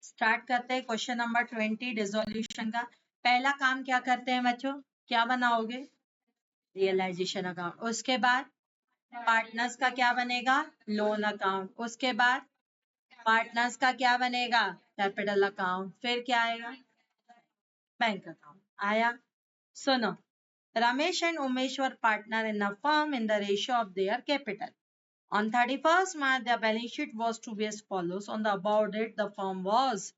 Start करते हैं question number 20 dissolution का। पहला काम क्या करते हैं बच्चों, क्या बनाओगे, रियलाइजेशन अकाउंट। उसके बाद पार्टनर्स का क्या बनेगा, लोन अकाउंट। उसके बाद पार्टनर्स का क्या बनेगा, कैपिटल अकाउंट। फिर क्या आएगा, बैंक अकाउंट। आया, सुनो, Ramesh and Umesh were partner in the firm in the ratio of their capital. On 31st March, their balance sheet was to be as follows. On the above date, the firm was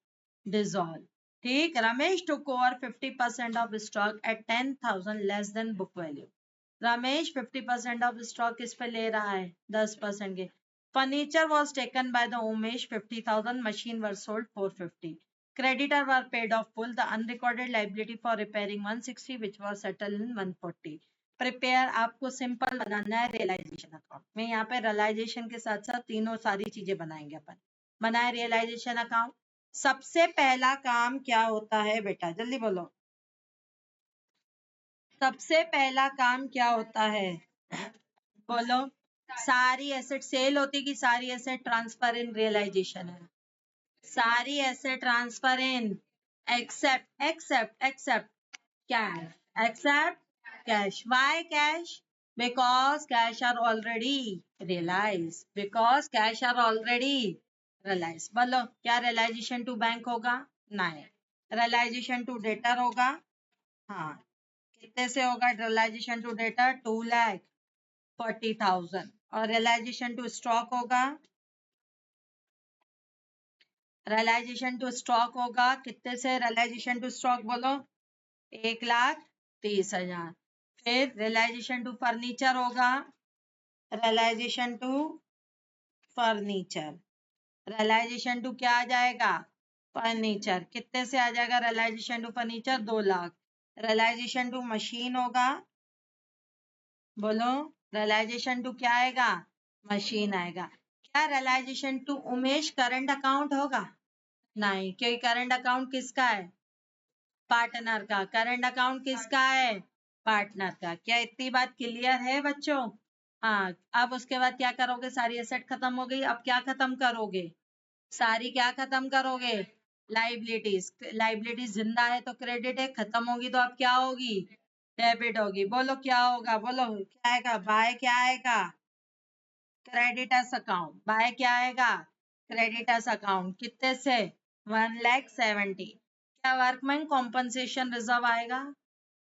dissolved. ठीक, Ramesh took over 50% of stock at 10,000 less than book value. Ramesh 50% of stock किस पे ले रहा है, 10% के। Furniture was taken by the Umesh 50,000. Machine were sold 450. Creditor were paid off full. The unrecorded liability for repairing 160 which was settled in 140. Prepare, आपको simple बनाना है realisation account में। यहाँ पे रियलाइजेशन के साथ साथ तीनों सारी चीजें बनाएंगे अपन। बनाए रियलाइजेशन अकाउंट। सबसे पहला काम क्या होता है बेटा, जल्दी बोलो, सबसे पहला काम क्या होता है, बोलो। सारी एसेट सेल होती कि सारी एसेट ट्रांसफर इन रियलाइजेशन है, सारी asset transfer in except except except cash, except cash. Why cash, because cash are already realized, because cash are already realized। बोलो, क्या रियलाइजेशन टू बैंक होगा, नहीं। रियलाइजेशन टू डेटर होगा, हाँ। कितने से होगा रियलाइजेशन टू डेटर, 2,40,000। और रियलाइजेशन टू स्टॉक होगा, रियलाइजेशन टू स्टॉक होगा कितने से, रियलाइजेशन टू स्टॉक बोलो, 1,30,000। फिर रियलाइजेशन टू फर्नीचर होगा, realisation to furniture, realisation to क्या आ जाएगा, फर्नीचर। कितने से आ जाएगा realisation to furniture, 2 lakh. Realisation to machine होगा, बोलो, रियलाइजेशन टू क्या आएगा, मशीन आएगा। क्या realisation to Umesh current account होगा, नहीं, क्योंकि करंट अकाउंट किसका है, पार्टनर का। करंट अकाउंट किसका है, पार्टनर का। क्या इतनी बात क्लियर है बच्चों, हाँ। अब उसके बाद क्या करोगे, सारी एसेट खत्म हो गई, अब क्या खत्म करोगे, सारी क्या खत्म करोगे, लाइबिलिटीज। लाइबिलिटीज जिंदा है तो क्रेडिट है, खत्म होगी तो अब क्या होगी, डेबिट होगी। बोलो क्या होगा, बोलो क्या आएगा, बाय क्या आएगा, क्रेडिटर्स अकाउंट। बाय क्या आएगा, क्रेडिटर्स अकाउंट। कितने से, 1,70,000। क्या वर्कमैन कॉम्पनसेशन रिजर्व आएगा,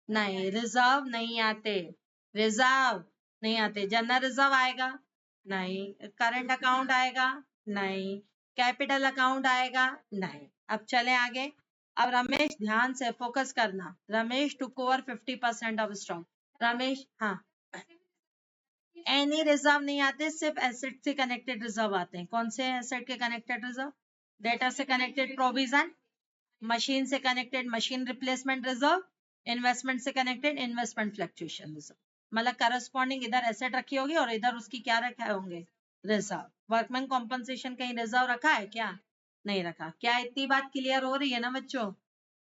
नहीं, रिजर्व नहीं आते, रिजर्व नहीं आते। जनरल रिजर्व आएगा, नहीं। करंट अकाउंट आएगा, नहीं। कैपिटल अकाउंट आएगा, नहीं। अब चले आगे। अब रमेश, ध्यान से फोकस करना। Ramesh took over 50% of stock. Ramesh, हाँ, एनी रिजर्व नहीं आते, सिर्फ एसेट से कनेक्टेड रिजर्व आते हैं। कौन से एसेट के कनेक्टेड रिजर्व, डेटा से कनेक्टेड प्रोविजन, मशीन से connected machine replacement reserve, investment से कनेक्टेड इन्वेस्टमेंट फ्लक्चुएशन रिजर्व। मतलब करस्पॉन्डिंग इधर एसेट रखी होगी और इधर उसकी क्या रखे होंगे, रिजर्व। वर्कमैन कॉम्पनसेशन कहीं रिजर्व रखा है क्या, नहीं रखा। क्या इतनी बात क्लियर हो रही है ना बच्चों,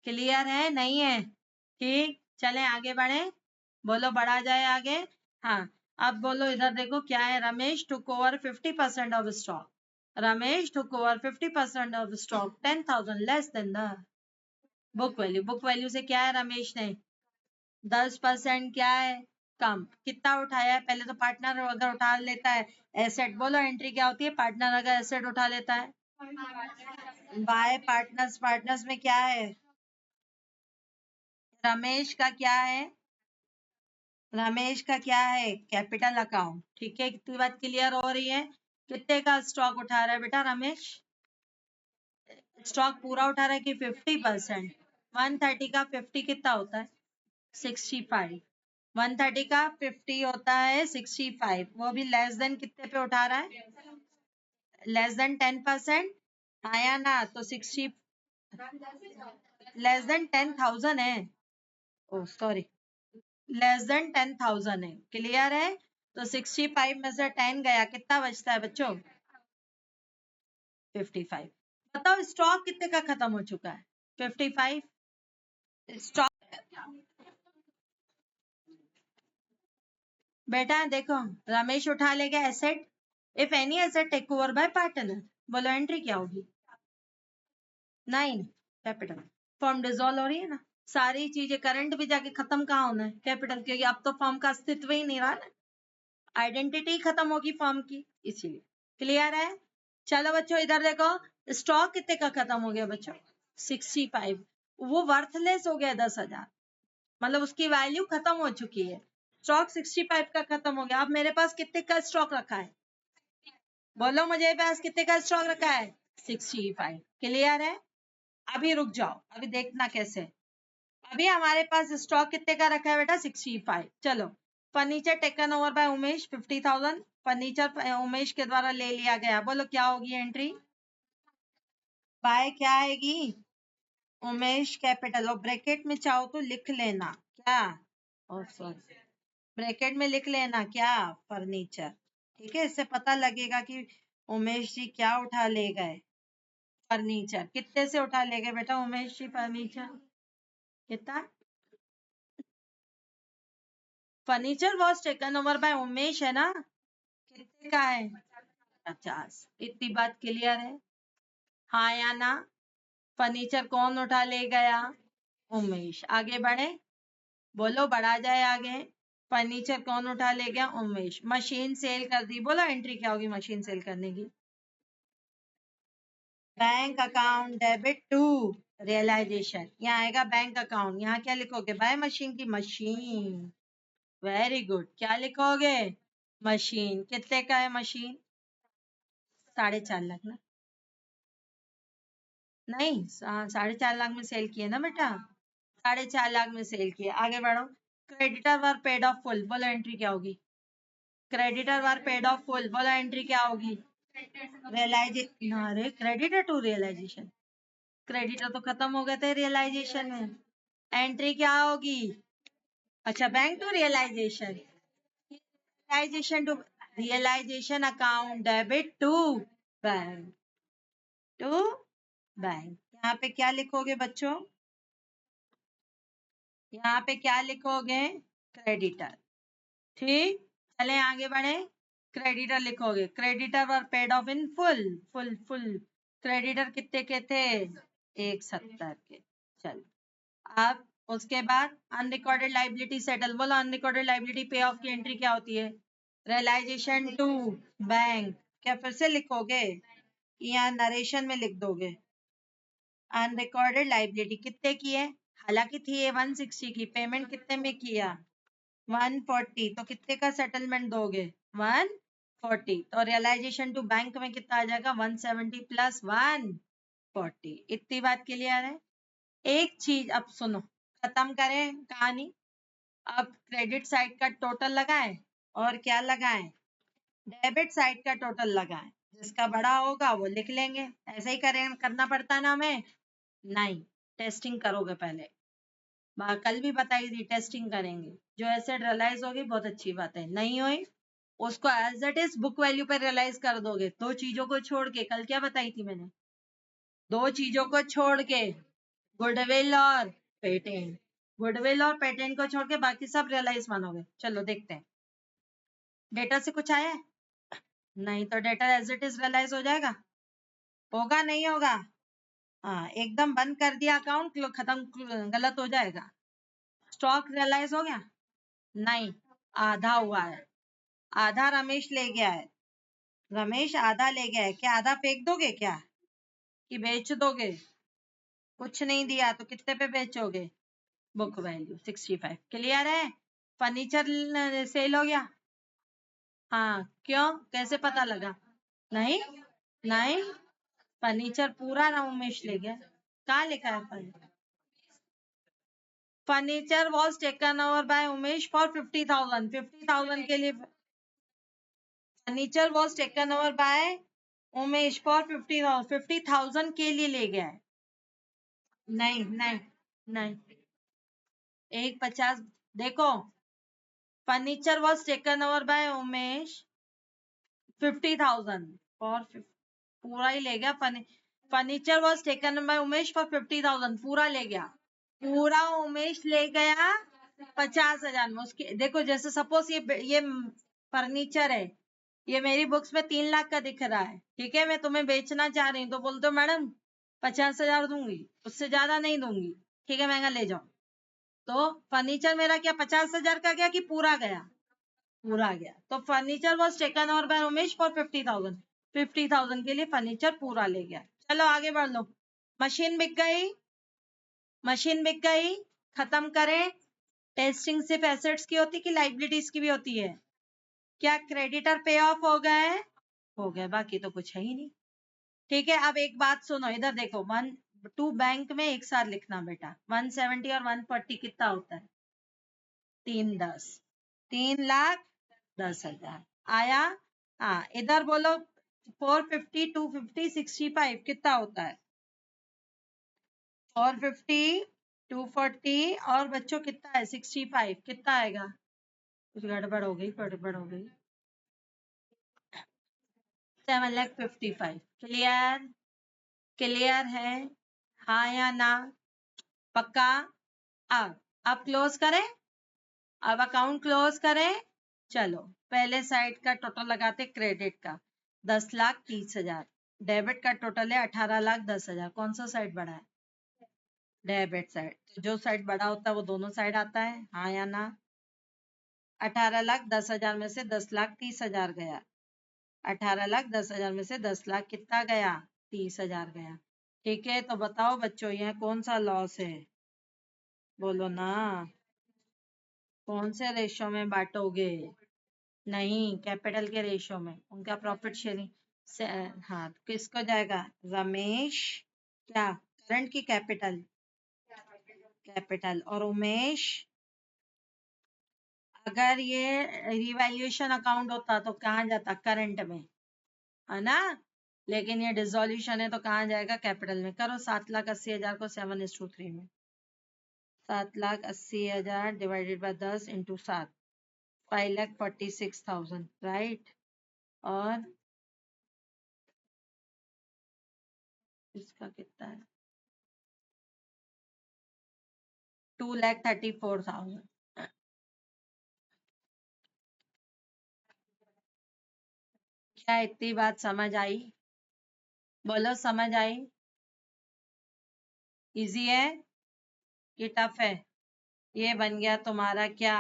क्लियर है, नहीं है, ठीक। चले आगे बढ़े, बोलो बढ़ा जाए आगे, हाँ। अब बोलो इधर देखो क्या है, Ramesh took over 50% of stock, Ramesh took over 50% of stock 10,000 less than the book value. Book value से क्या है, रमेश ने 10% क्या है, कम। कितना उठाया है, पहले तो पार्टनर अगर उठा लेता है एसेट, बोलो एंट्री क्या होती है, पार्टनर अगर एसेट उठा लेता है, बाय पार्टनर्स। पार्टनर्स में क्या है, रमेश का क्या है, रमेश का क्या है, कैपिटल अकाउंट। ठीक है, कितनी बात क्लियर हो रही है। कितने का स्टॉक उठा रहा है बेटा रमेश, स्टॉक पूरा उठा रहा है कि 50%। 130 का 50 कितना होता है, 65। 130 का 50 होता है 65, वो भी लेस देन कितने पे उठा रहा है, लेस देन 10%। आया ना, तो 60 लेस देन 10,000 है, ओ सॉरी, लेस देन 10,000 है, क्लियर है। तो 65 में से 10 गया, कितना बचता है बच्चों, 55। बताओ स्टॉक कितने का खत्म हो चुका है, 55 स्टॉक। बेटा देखो, रमेश उठा लेगा asset, if any asset take over by partner, बोलो एंट्री क्या होगी, नहीं, कैपिटल फर्म डिसॉल्व हो रही है ना, सारी चीजें करंट भी जाके खत्म कहाँ होना है, कैपिटल, क्योंकि अब तो फर्म का अस्तित्व ही नहीं रहा ना, आइडेंटिटी खत्म होगी फर्म की, इसीलिए। क्लियर है? चलो बच्चों इधर देखो, स्टॉक कितने का खत्म हो गया बच्चों, 65, वो वर्थलेस हो गया 10,000, मतलब उसकी वैल्यू खत्म हो चुकी है। स्टॉक 65 का खत्म हो गया। अब मेरे पास कितने का स्टॉक रखा है, बोलो मुझे, पास कितने का स्टॉक रखा है, 65। क्लियर है? अभी रुक जाओ, अभी देखना कैसे। अभी हमारे पास स्टॉक कितने का रखा है बेटा, 65। चलो, furniture taken over by Umesh 50,000, furniture Umesh के द्वारा ले लिया गया, बोलो क्या होगी एंट्री, बाय क्या आएगी, उमेश कैपिटल, और ब्रैकेट में चाहो तो लिख लेना क्या, और सॉरी ब्रैकेट में लिख लेना क्या, फर्नीचर। ठीक है, इससे पता लगेगा कि उमेश जी क्या उठा ले गए, फर्नीचर। कितने से उठा ले गए बेटा उमेश जी फर्नीचर, कितना, furniture was taken over by Umesh है ना, कितने का है, 50। इतनी बात क्लियर है, हाँ या ना, फर्नीचर कौन उठा ले गया, उमेश। आगे बढ़े, बोलो बढ़ा जाए आगे, फर्नीचर कौन उठा ले गया, उमेश। मशीन सेल कर दी, बोलो एंट्री क्या होगी मशीन सेल करने की, bank account debit to realisation, यहाँ आएगा बैंक अकाउंट, यहाँ क्या लिखोगे, बाय मशीन की मशीन, वेरी गुड, क्या लिखोगे, मशीन। कितने का है मशीन, 4.5 लाख ना, नहीं 4.5 लाख में सेल किए ना बेटा, 4.5 लाख में सेल किए। आगे बढ़ो, creditor were paid of full, बोलो एंट्री क्या होगी, creditor were paid of full, बोलो एंट्री क्या होगी, रियलाइजेशन, अरे क्रेडिटर टू रियलाइजेशन, क्रेडिटर तो खत्म हो गए थे रियलाइजेशन में, एंट्री क्या होगी, अच्छा bank to realisation, realisation to, realisation account debit to bank, to bank. यहाँ पे क्या लिखोगे बच्चों, यहाँ पे क्या लिखोगे, क्रेडिटर। ठीक, चले आगे बढ़े, क्रेडिटर लिखोगे, creditor were paid of in full, full full, creditor कितने के थे, 170 के। चल, अब उसके बाद अनरिकॉर्डेड लाइबिलिटी सेटल, बोलो अनरिकॉर्डेड लाइबिलिटी पे ऑफ की एंट्री क्या होती है, रियलाइजेशन टू बैंक। क्या फिर से लिखोगे, या नरेशन में लिख दोगे, अनरिकॉर्डेड लाइबिलिटी कितने की है, हालांकि थी ये 160 की, पेमेंट कितने में किया, 140, तो कितने का सेटलमेंट दोगे, 140, तो रियलाइजेशन टू बैंक में कितना आ जाएगा, 170 प्लस 140। इतनी बात क्लियर है? एक चीज अब सुनो, खत्म करें कहानी। अब क्रेडिट साइड का टोटल लगाएं, और क्या लगाएं, डेबिट साइड का टोटल लगाएं, जिसका बड़ा होगा वो लिख लेंगे, ऐसा ही करें, करना पड़ता है ना हमें, नहीं, टेस्टिंग करोगे पहले, कल भी बताई थी टेस्टिंग करेंगे, जो एसेट रियलाइज होगी बहुत अच्छी बात है, नहीं हुई उसको as it is book value पर रियलाइज कर दोगे, दो चीजों को छोड़ के, कल क्या बताई थी मैंने, दो चीजों को छोड़ के, गुडविल और पेटेंट, गुडविल और पेटेंट को छोड़ के बाकी सब रियलाइज मानोगे। चलो देखते हैं, डेटा से कुछ आया है, नहीं, तो data as it is realise हो जाएगा, होगा नहीं होगा, हाँ एकदम बंद कर दिया अकाउंट, खत्म, गलत हो जाएगा। स्टॉक रियलाइज हो गया, नहीं, आधा हुआ है, आधा रमेश ले गया है, रमेश आधा ले गया है, क्या आधा फेंक दोगे क्या, कि बेच दोगे, कुछ नहीं दिया तो कितने पे बेचोगे, बुक वैल्यू 65। क्लियर है? फर्नीचर सेल हो गया, हाँ क्यों, कैसे पता लगा, नहीं नहीं, फर्नीचर पूरा ना उमेश ले गया, कहाँ लिखा है furniture was taken over by Umesh for 50,000, 50,000 के लिए, furniture was taken over by Umesh for 50,000, 50,000 के लिए ले गया है, नहीं नहीं नहीं, 150, देखो, furniture was taken over by Umesh 50,000 for, पूरा ही ले गया, furniture was taken by Umesh for 50,000, पूरा ले गया, पूरा उमेश ले गया 50,000 में, उसके देखो, जैसे सपोज ये फर्नीचर है, ये मेरी बुक्स में 3 लाख का दिख रहा है, ठीक है, मैं तुम्हें बेचना चाह रही हूँ, तो बोलते हो मैडम 50,000 दूंगी, उससे ज्यादा नहीं दूंगी, ठीक है महंगा ले जाओ। तो फर्नीचर मेरा क्या 50,000 का गया कि पूरा गया? पूरा गया। तो furniture was taken over by Umesh for 50,000, 50,000 के लिए फर्नीचर पूरा ले गया। चलो आगे बढ़ लो। मशीन बिक गई, मशीन बिक गई, खत्म करें। टेस्टिंग सिर्फ एसेट्स की होती कि लाइबिलिटीज की भी होती है? क्या क्रेडिटर पे ऑफ हो गए? हो गए, बाकी तो कुछ है ही नहीं। ठीक है, अब एक बात सुनो, इधर देखो, 1 2 बैंक में एक साथ लिखना बेटा। 170 और 140 कितना होता है? 310, 3,10,000 आया। हाँ इधर बोलो 450, 250, 65 कितना होता है? 450, 240 और बच्चों कितना है? 65 कितना आएगा? कुछ गड़बड़ हो गई, गड़बड़ हो गई। 7,55,000। क्लियर? क्लियर है? हाँ या ना? पक्का? अब क्लोज करें, अब अकाउंट क्लोज करें। चलो पहले साइड का टोटल लगाते, क्रेडिट का 10,30,000, डेबिट का टोटल है 18,10,000। कौन सा साइड बड़ा है? Debit side. तो जो साइड बड़ा होता है वो दोनों साइड आता है, हाँ या ना? 18,10,000 में से 10,30,000 गया, 18,10,000 में से 10,00,000 कितना गया? 30,000 गया। ठीक है, तो बताओ बच्चों यह कौन सा लॉस है? बोलो ना, कौन से रेशो में बांटोगे? नहीं, कैपिटल के रेशो में, उनका प्रॉफिट शेयरिंग से। हाँ तो किसको जाएगा? रमेश क्या करंट की कैपिटल, कैपिटल। और उमेश, अगर ये रिवैल्यूएशन अकाउंट होता तो कहाँ जाता? करंट में, है ना? लेकिन ये डिसोल्यूशन है तो कहाँ जाएगा? कैपिटल में। करो 7,80,000 को 7:3 में। 7,80,000 डिवाइडेड बाय 10 इंटू 7, 5,46,000 राइट। और इसका कितना है? 2,34,000। क्या इतनी बात समझ आई? बोलो समझ आई? इजी है कि टफ है? ये बन गया तुम्हारा क्या?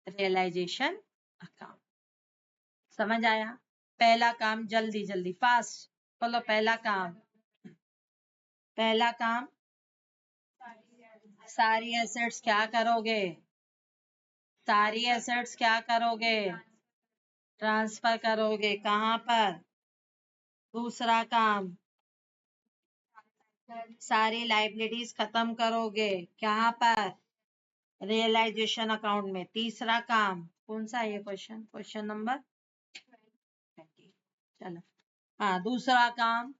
Realisation account. समझ आया? पहला काम जल्दी जल्दी फास्ट बोलो। पहला काम, पहला काम, सारी एसेट्स क्या करोगे? सारी एसेट्स क्या करोगे? ट्रांसफर करोगे। कहाँ पर? दूसरा काम, सारी लाइबिलिटीज खत्म करोगे। कहाँ पर? रियलाइजेशन अकाउंट में। तीसरा काम कौन सा है? ये क्वेश्चन, क्वेश्चन नंबर 20। चलो हाँ, दूसरा काम,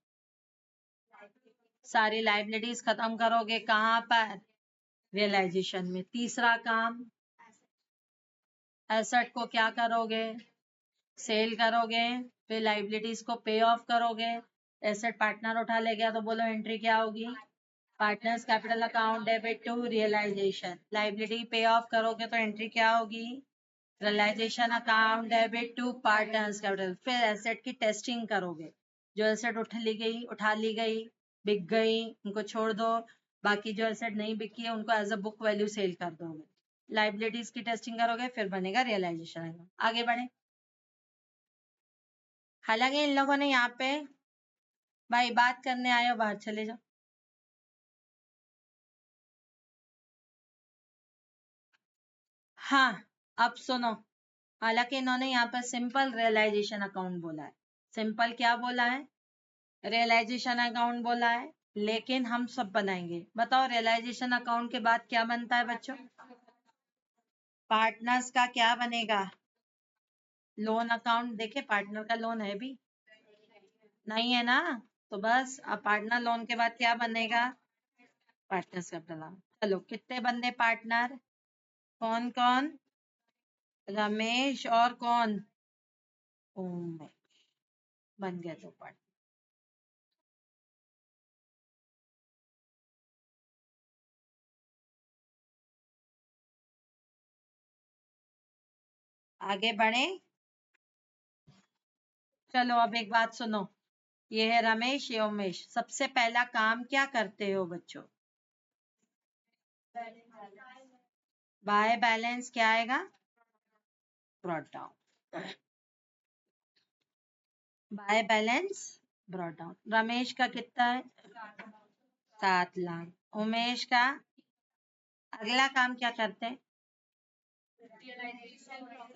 सारी लाइबिलिटीज खत्म करोगे। कहाँ पर? रियलाइजेशन में। तीसरा काम, एसेट को क्या करोगे? सेल करोगे। फिर लाइबिलिटीज को पे ऑफ करोगे। एसेट पार्टनर उठा ले गया तो बोलो एंट्री क्या होगी? Partners capital account debit to realisation. Liability pay off करोगे तो एंट्री क्या होगी? Realisation account debit to partners capital. फिर एसेट की टेस्टिंग करोगे। जो एसेट उठा ली गई, बिक गई, उनको छोड़ दो। बाकी जो एसेट नहीं बिकी है उनको as a book value sell कर दोगे। लाइबिलिटीज की टेस्टिंग करोगे, फिर बनेगा रियलाइजेशन। आगे बढ़े। हालांकि इन लोगों ने यहाँ पे भाई बात करने आए हो, बाहर चले जाओ। हाँ अब सुनो, हालांकि इन्होंने यहाँ पर सिंपल रियलाइजेशन अकाउंट बोला है। सिंपल क्या बोला है? रियलाइजेशन अकाउंट बोला है। लेकिन हम सब बनाएंगे। बताओ रियलाइजेशन अकाउंट के बाद क्या बनता है बच्चों? पार्टनर्स का क्या बनेगा? Loan account. देखे पार्टनर का लोन है भी नहीं है ना? तो बस अब पार्टनर लोन के बाद क्या बनेगा? Partners capital. चलो कितने बंदे पार्टनर? कौन कौन? रमेश और कौन? उमेश। बन गया तो पार्टनर। आगे बढ़े। चलो अब एक बात सुनो, ये है रमेश, ये उमेश। सबसे पहला काम क्या करते हो बच्चों? बाय बैलेंस क्या आएगा? Brought down. By balance brought down. Ramesh का कितना है? 7 लाख। उमेश का? अगला काम क्या करते हैं?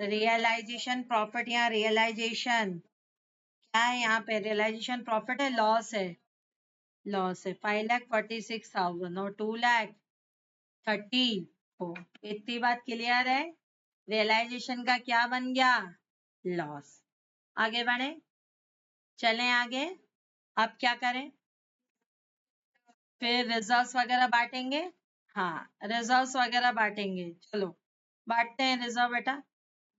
Realisation profit. यहाँ रियलाइजेशन क्या है? यहाँ पे रियलाइजेशन प्रॉफिट है, लॉस है? लॉस है। 5,46,000 और 2,30,000 हो। इतनी बात क्लियर है? रियलाइजेशन का क्या बन गया? लॉस। आगे बढ़े, चलें आगे। अब क्या करें? फिर रिजर्व्स वगैरह बांटेंगे। हाँ, रिजर्व्स वगैरह बांटेंगे। चलो बांटते हैं रिजर्व बेटा।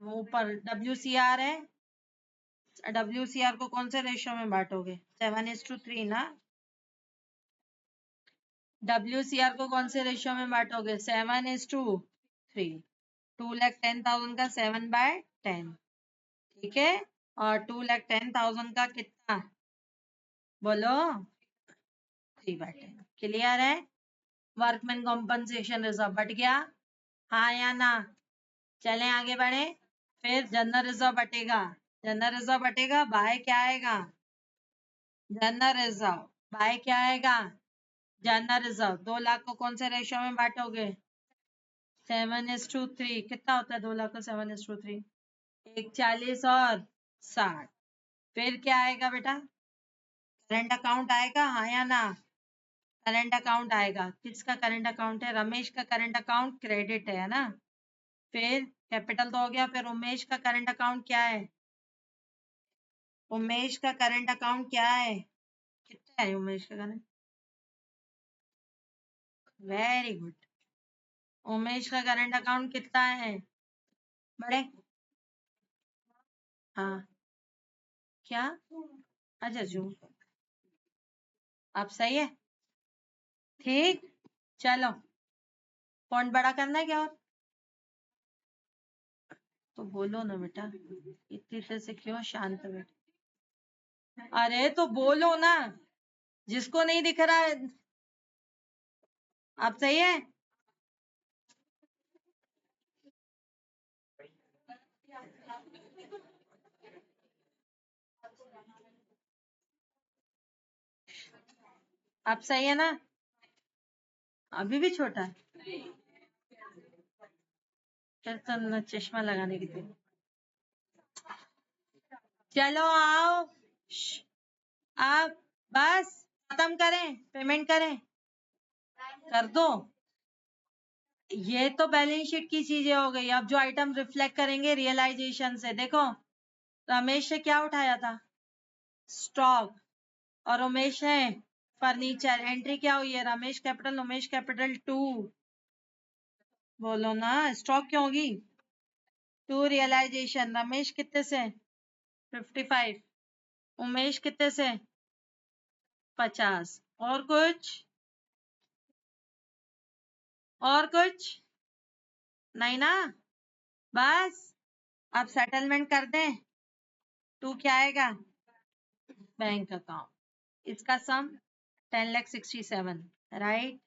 ऊपर WCR है। WCR को कौन से रेशियो में बांटोगे? 7:3 ना। WCR को कौन से रेशियो में बांटोगे? 7:3। 2,10,000 का 7/10। ठीक है। और 2,10,000 का कितना? बोलो। 3/10। क्लियर है? वर्कमैन कॉम्पनसेशन रिजर्व बट गया, हाँ या ना? चलें आगे बढ़े। फिर जनरल रिजर्व बटेगा। जनरल रिजर्व बटेगा, बाय क्या आएगा? General reserve. बाय क्या आएगा? General reserve. 2 लाख को कौन से रेशियो में बांटोगे? 7:3। कितना होता है 2 लाख का 7:3? 140 और 60। फिर क्या आएगा बेटा? करंट अकाउंट आएगा, हाँ या ना? करंट अकाउंट आएगा। किसका करंट अकाउंट है? रमेश का करंट अकाउंट क्रेडिट है ना? फिर कैपिटल तो हो गया। फिर उमेश का करंट अकाउंट क्या है? उमेश का करंट अकाउंट क्या है? कितना है उमेश का करंट? Very good. उमेश का करंट अकाउंट कितना है? बड़े? हाँ। क्या? अच्छा जो आप सही है। ठीक। चलो फॉन्ट बड़ा करना है क्या? और तो बोलो ना बेटा, इतनी देर से क्यों शांत बैठे? अरे तो बोलो ना, जिसको नहीं दिख रहा है। आप सही है। आप सही है ना? अभी भी छोटा है? फिर तो चश्मा लगाने की थी। चलो आओ। आप बस खत्म करें, पेमेंट करें। कर दो। ये तो बैलेंस शीट की चीजें हो गई। अब जो आइटम रिफ्लेक्ट करेंगे रियलाइजेशन से, देखो रमेश से क्या उठाया था? स्टॉक। और उमेश है फर्नीचर। एंट्री क्या हुई है? Ramesh capital Umesh capital 2। बोलो ना, स्टॉक क्यों होगी? 2 रियलाइजेशन। रमेश कितने से? 55। उमेश कितने से? 50। और कुछ? और कुछ नहीं ना? बस अब सेटलमेंट कर दें। 2 क्या आएगा? Bank account. इसका सम 10,67,000 राइट।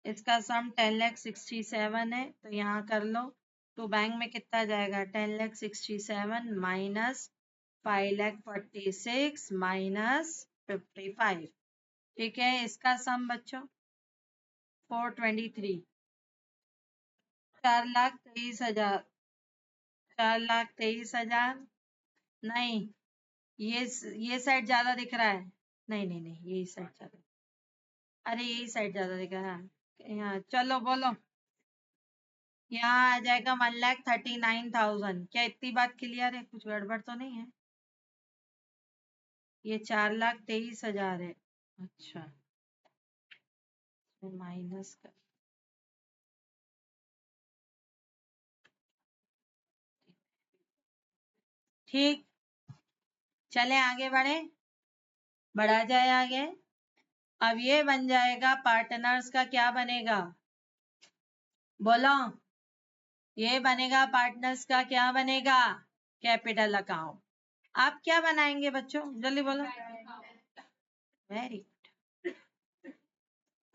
इसका सम 10,67,000 है, तो यहाँ कर लो। तो बैंक में कितना जाएगा? 10,67,000 माइनस 5,46,000 माइनस 55। ठीक है। इसका सम बच्चों 423। 4,23,000। 4,23,000। नहीं, ये साइड ज्यादा दिख रहा है। नहीं नहीं नहीं, यही साइड ज्यादा। अरे यही साइड ज्यादा दिख रहा है। यहाँ चलो बोलो। यहाँ आ जाएगा 1,39,000। क्या इतनी बात क्लियर है? कुछ गड़बड़ तो नहीं है? ये 4,23,000 है। अच्छा, माइनस कर। ठीक। चले आगे बढ़े, बढ़ा जाए आगे। अब ये बन जाएगा पार्टनर्स का क्या बनेगा? बोलो। ये बनेगा पार्टनर्स का क्या बनेगा? Capital account. आप क्या बनाएंगे बच्चों? जल्दी बोलो। Very good.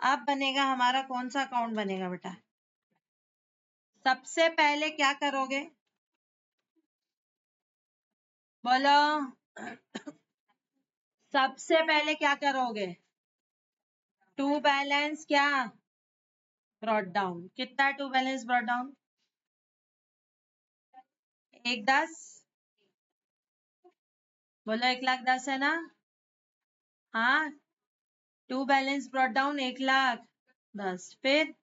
अब बनेगा हमारा कौन सा अकाउंट बनेगा बेटा? सबसे पहले क्या करोगे? बोलो। सबसे पहले क्या करोगे? टू बैलेंस क्या ब्रॉट डाउन। कितना टू बैलेंस ब्रॉट डाउन? 1,10,000। बोलो 1,10,000 है ना? हाँ, टू बैलेंस ब्रॉट डाउन 1,10,000। फिर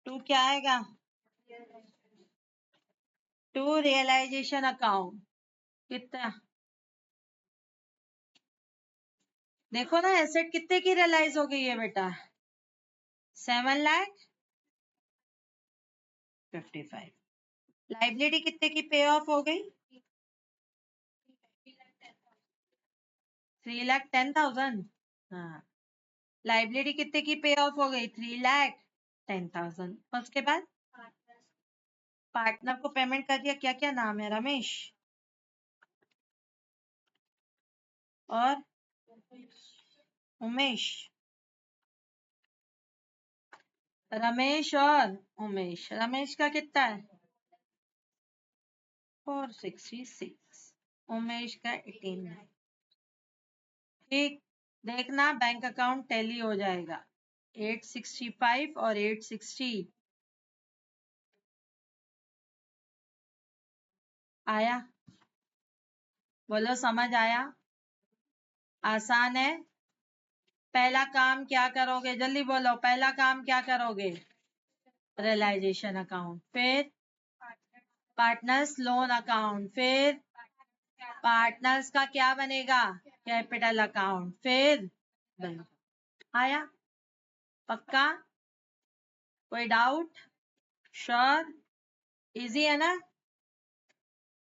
टू क्या आएगा? To realisation account. कितना? देखो ना एसेट कितने की रियलाइज हो गई है बेटा? 7,55,000। लाइबिलिटी कितने की पे ऑफ हो गई? 3,10,000। हाँ, लाइबिलिटी कितने की पे ऑफ हो गई? 3,10,000। उसके बाद पार्टनर को पेमेंट कर दिया। क्या क्या नाम है? रमेश और उमेश। रमेश और उमेश। रमेश का कितना है? 466। उमेश का 18। ठीक, देखना बैंक अकाउंट टैली हो जाएगा। 865 और 860 आया। बोलो समझ आया? आसान है। पहला काम क्या करोगे? जल्दी बोलो, पहला काम क्या करोगे? रियलाइजेशन अकाउंट, फिर पार्टनर्स लोन अकाउंट, फिर पार्टनर्स का क्या बनेगा? कैपिटल अकाउंट, फिर बैंक। आया? पक्का? कोई डाउट? श्योर? इजी है ना?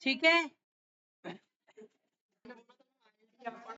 ठीक है।